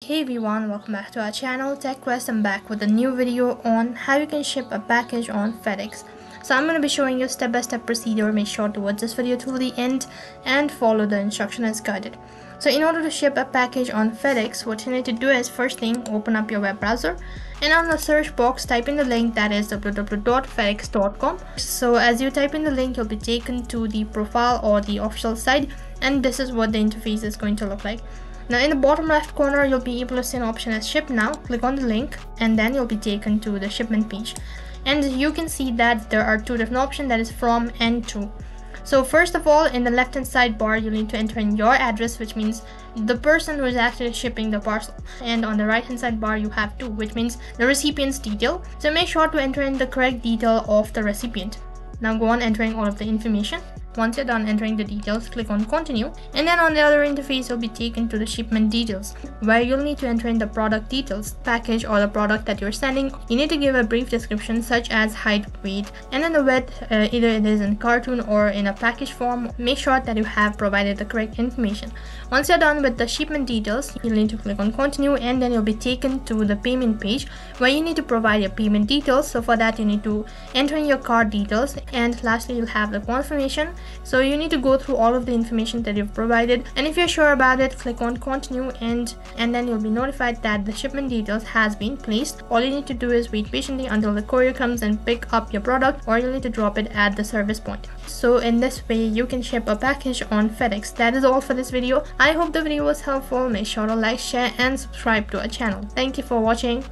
Hey everyone, welcome back to our channel TechQuest. I'm back with a new video on how you can ship a package on Fedex. So I'm going to be showing you step-by-step procedure. Make sure to watch this video till the end and follow the instruction as guided. So in order to ship a package on Fedex, what you need to do is first thing, open up your web browser and on the search box type in the link that is www.fedex.com. So as you type in the link, you'll be taken to the profile or the official site, and this is what the interface is going to look like. Now in the bottom left corner, you'll be able to see an option as ship now. Click on the link and then you'll be taken to the shipment page. And you can see that there are two different options, that is from and to. So first of all, in the left hand side bar, you need to enter in your address, which means the person who is actually shipping the parcel. And on the right hand side bar, you have to, which means the recipient's detail. So make sure to enter in the correct detail of the recipient. Now go on entering all of the information. Once you're done entering the details, click on continue, and then on the other interface you'll be taken to the shipment details, where you'll need to enter in the product details, package or the product that you're sending. You need to give a brief description such as height, weight, and then the width, either it is in cartoon or in a package form. Make sure that you have provided the correct information. Once you're done with the shipment details, you'll need to click on continue, and then you'll be taken to the payment page where you need to provide your payment details. So for that you need to enter in your card details, and lastly you'll have the confirmation. So you need to go through all of the information that you've provided, and if you're sure about it, click on continue, and then you'll be notified that the shipment details has been placed. All you need to do is wait patiently until the courier comes and pick up your product, or you'll need to drop it at the service point. So in this way you can ship a package on Fedex. That is all for this video. I hope the video was helpful. Make sure to like, share and subscribe to our channel. Thank you for watching.